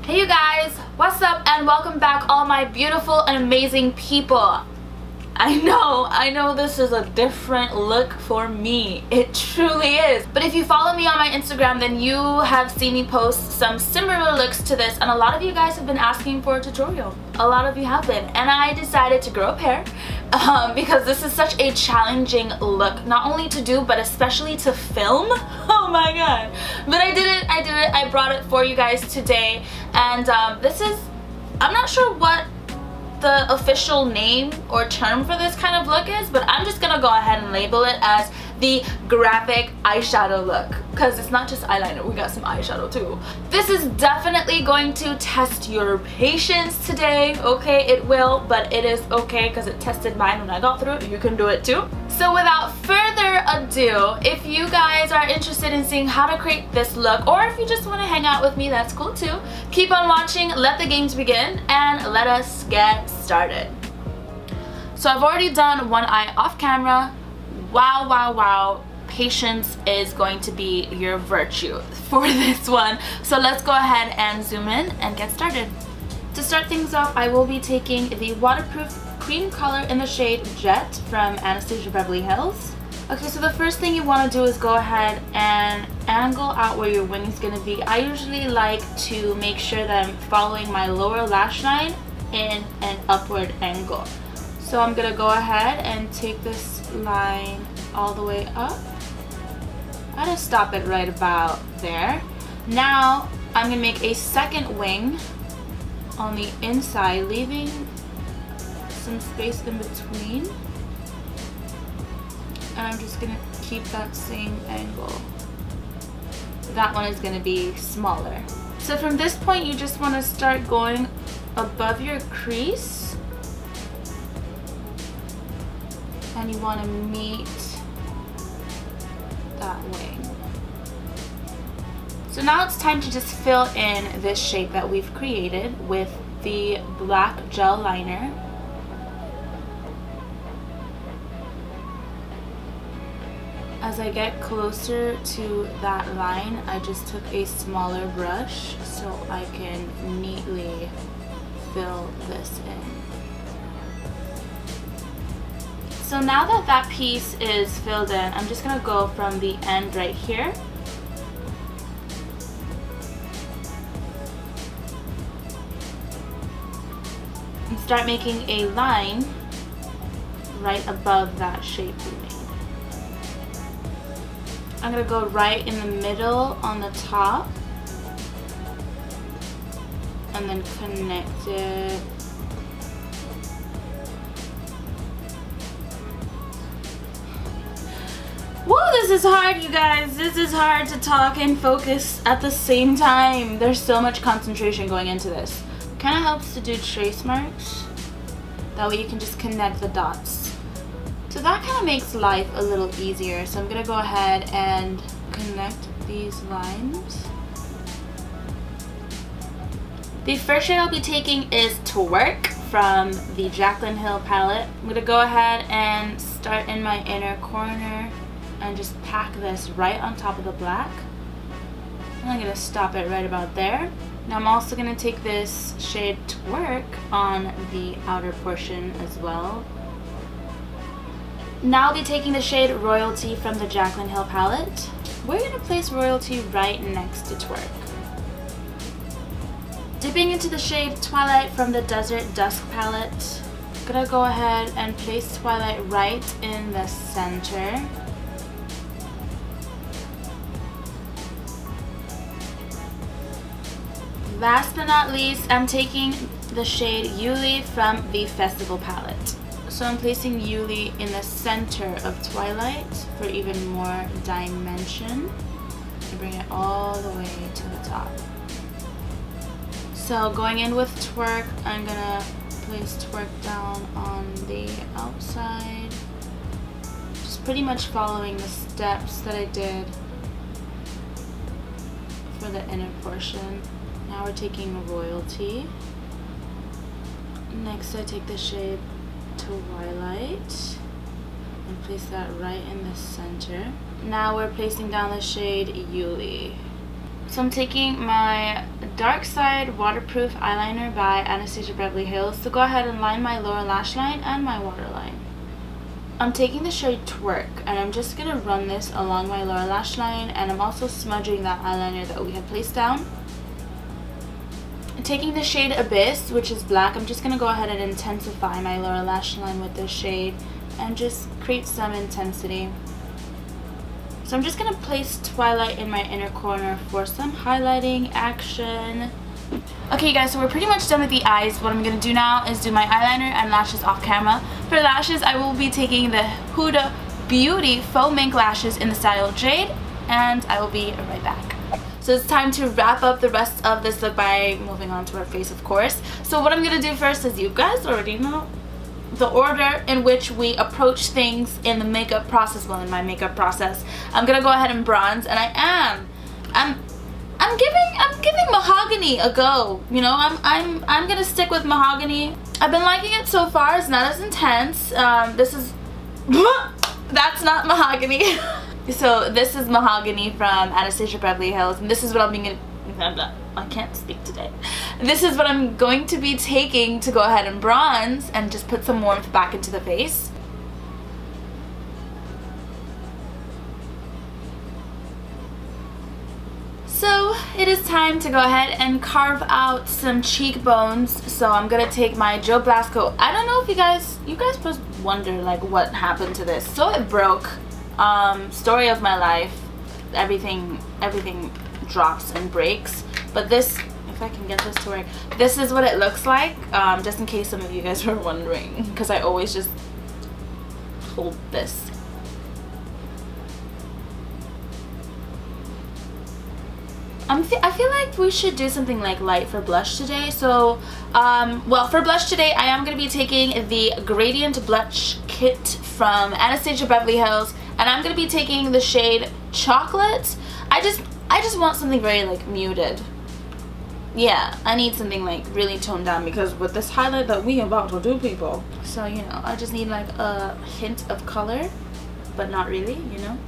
Hey you guys, what's up and welcome back all my beautiful and amazing people. I know this is a different look for me. It truly is. But if you follow me on my Instagram, then you have seen me post some similar looks to this, and a lot of you guys have been asking for a tutorial. A lot of you have been, and I decided to grow a pair because this is such a challenging look, not only to do but especially to film. Oh my god. But I did it. I brought it for you guys today, and this is, I'm not sure what the official name or term for this kind of look is, but I'm just gonna go ahead and label it as the graphic eyeshadow look, because it's not just eyeliner, we got some eyeshadow too. This is definitely going to test your patience today, okay? It will, but it is okay because it tested mine when I got through it. You can do it too. So without further ado, if you guys are interested in seeing how to create this look, or if you just want to hang out with me, that's cool too. Keep on watching, let the games begin, and let us get started. So I've already done one eye off camera. Wow, wow, wow. Patience is going to be your virtue for this one. So let's go ahead and zoom in and get started. To start things off, I will be taking the waterproof cream color in the shade Jet from Anastasia Beverly Hills. Okay, so the first thing you want to do is go ahead and angle out where your wing is going to be. I usually like to make sure that I'm following my lower lash line in an upward angle. So I'm going to go ahead and take this line all the way up. I just stop it right about there. Now I'm going to make a second wing on the inside, leaving some space in between, and I'm just going to keep that same angle. That one is going to be smaller. So from this point you just want to start going above your crease, and you want to meet that wing. So now it's time to just fill in this shape that we've created with the black gel liner. As I get closer to that line, I just took a smaller brush so I can neatly fill this in. So now that that piece is filled in, I'm just going to go from the end right here and start making a line right above that shape we made. I'm going to go right in the middle on the top and then connect it. Whoa, this is hard, you guys. This is hard to talk and focus at the same time. There's so much concentration going into this. It kind of helps to do trace marks. That way you can just connect the dots. So that kind of makes life a little easier. So I'm going to go ahead and connect these lines. The first shade I'll be taking is Twerk from the Jaclyn Hill palette. I'm going to go ahead and start in my inner corner and just pack this right on top of the black. And I'm going to stop it right about there. Now I'm also going to take this shade Twerk on the outer portion as well. Now I'll be taking the shade Royalty from the Jaclyn Hill palette. We're going to place Royalty right next to Twerk. Dipping into the shade Twilight from the Desert Dusk palette. I'm going to go ahead and place Twilight right in the center. Last but not least, I'm taking the shade Yuli from the Festival palette. So I'm placing Yuli in the center of Twilight for even more dimension. And bring it all the way to the top. So going in with Twerk, I'm gonna place Twerk down on the outside. Just pretty much following the steps that I did for the inner portion. Now we're taking Royalty. Next I take the shade Twilight and place that right in the center. Now we're placing down the shade Yuli. So I'm taking my Dark Side Waterproof Eyeliner by Anastasia Beverly Hills to go ahead and line my lower lash line and my waterline. I'm taking the shade Twerk, and I'm just going to run this along my lower lash line, and I'm also smudging that eyeliner that we had placed down. Taking the shade Abyss, which is black, I'm just going to go ahead and intensify my lower lash line with this shade and just create some intensity. So I'm just going to place Twilight in my inner corner for some highlighting action. Okay, you guys, so we're pretty much done with the eyes. What I'm going to do now is do my eyeliner and lashes off camera. For lashes, I will be taking the Huda Beauty Faux Mink Lashes in the style Jade, and I will be right back. So it's time to wrap up the rest of this look by moving on to our face, of course. So what I'm going to do first is, you guys already know the order in which we approach things in the makeup process. Well, in my makeup process, I'm going to go ahead and bronze, and I'm giving mahogany a go. You know, I'm gonna stick with mahogany. I've been liking it so far. It's not as intense. This is that's not mahogany. So this is mahogany from Anastasia Beverly Hills, and this is what I can't speak today. This is what I'm going to be taking to go ahead and bronze and just put some warmth back into the face. So it is time to go ahead and carve out some cheekbones. So I'm gonna take my Joe Blasco. I don't know if you guys must wonder like what happened to this. So it broke. Story of my life. Everything drops and breaks. But this, if I can get this to work, this is what it looks like. Just in case some of you guys were wondering, because I always just hold this. I feel like we should do something like light for blush today. So, well, for blush today, I am going to be taking the Gradient Blush Kit from Anastasia Beverly Hills, and I'm going to be taking the shade Chocolate. I just want something very like muted. Yeah, I need something like really toned down, because with this highlight that we about to do, people. So, you know, I just need like a hint of color, but not really, you know.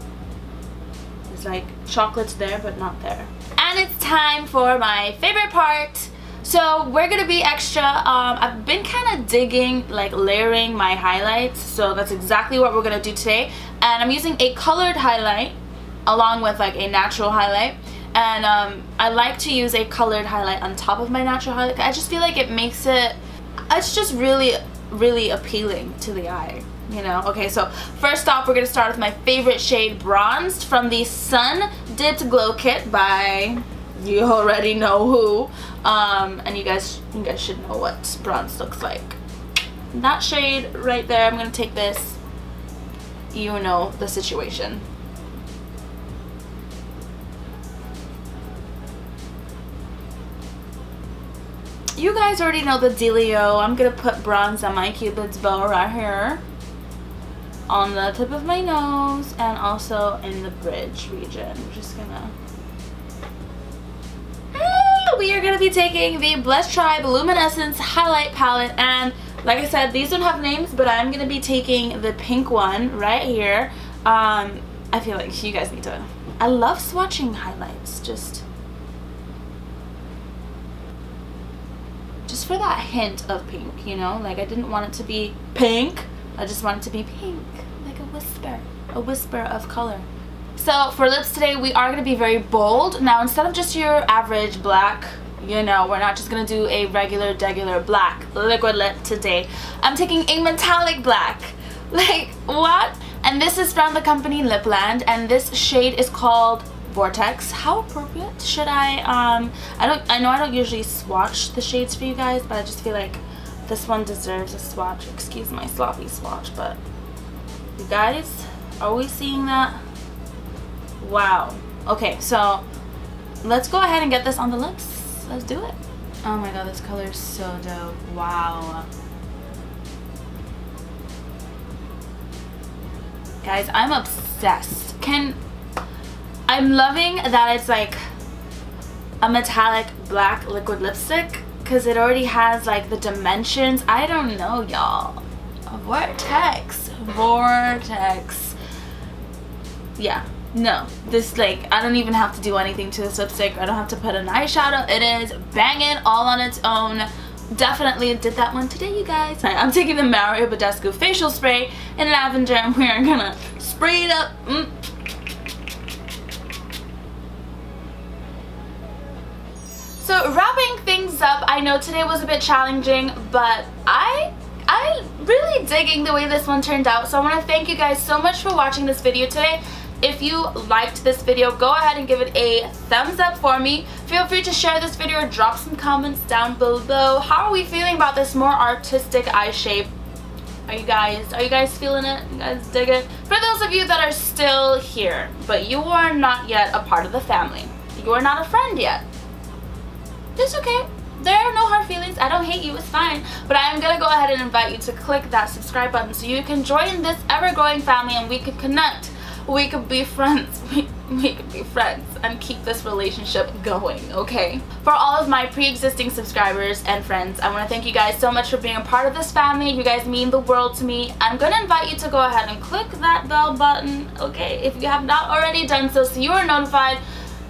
It's like chocolate's there, but not there. And it's time for my favorite part. So we're gonna be extra. I've been kind of digging, like layering my highlights. So that's exactly what we're gonna do today. And I'm using a colored highlight along with like a natural highlight. And I like to use a colored highlight on top of my natural highlight. I just feel like it makes it's just really appealing to the eye. You know. Okay, so first off, we're gonna start with my favorite shade, Bronzed, from the Sun Dipped Glow Kit by, you already know who, and you guys should know what bronze looks like. That shade right there. I'm gonna take this. You know the situation. You guys already know the dealio. I'm gonna put bronze on my Cupid's bow right here, on the tip of my nose, and also in the bridge region. I'm just gonna... We are gonna be taking the Blush Tribe Luminescence Highlight Palette, and like I said, these don't have names, but I'm gonna be taking the pink one right here. I feel like you guys need to... I love swatching highlights, just for that hint of pink, you know? Like, I didn't want it to be pink, I just want it to be pink, like a whisper of color. So for lips today, we are going to be very bold. Now, instead of just your average black, you know, we're not just going to do a regular black liquid lip today. I'm taking a metallic black. Like, what? And this is from the company Lipland, and this shade is called Vortex. How appropriate. Should I know I don't usually swatch the shades for you guys, but I just feel like this one deserves a swatch. Excuse my sloppy swatch, but you guys, are we seeing that? Wow. Okay, so let's go ahead and get this on the lips. Let's do it. Oh my god, this color is so dope. Wow. Guys, I'm obsessed. I'm loving that it's like a metallic black liquid lipstick, because it already has like the dimensions. I don't know, y'all. Vortex. Yeah. No, this, like, I don't even have to do anything to this lipstick. I don't have to put an eyeshadow. It is banging all on its own. Definitely did that one today, you guys. Right, I'm taking the Mario Badescu facial spray in lavender, and we're gonna spray it up. So wrapping things up, I know today was a bit challenging, but I'm really digging the way this one turned out. So I want to thank you guys so much for watching this video today. If you liked this video, go ahead and give it a thumbs up for me. Feel free to share this video, drop some comments down below. How are we feeling about this more artistic eye shape? Are you guys feeling it? You guys dig it? For those of you that are still here, but you are not yet a part of the family, you are not a friend yet, it's okay. There are no hard feelings. I don't hate you. It's fine. But I am going to go ahead and invite you to click that subscribe button so you can join this ever-growing family and we can connect. We could be friends. We could be friends and keep this relationship going, okay? For all of my pre-existing subscribers and friends, I want to thank you guys so much for being a part of this family. You guys mean the world to me. I'm going to invite you to go ahead and click that bell button, okay? If you have not already done so you are notified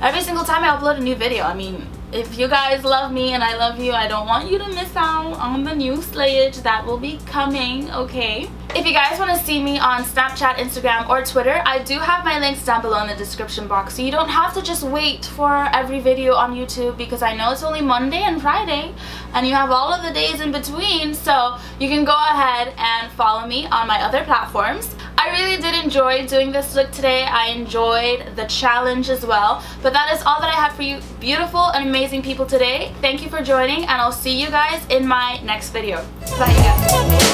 every single time I upload a new video. I mean, if you guys love me and I love you, I don't want you to miss out on the new slayage that will be coming, okay? If you guys want to see me on Snapchat, Instagram, or Twitter, I do have my links down below in the description box, so you don't have to just wait for every video on YouTube, because I know it's only Monday and Friday, and you have all of the days in between, so you can go ahead and follow me on my other platforms. I really did enjoy doing this look today. I enjoyed the challenge as well. But that is all that I have for you beautiful and amazing people today. Thank you for joining, and I'll see you guys in my next video. Bye, you guys.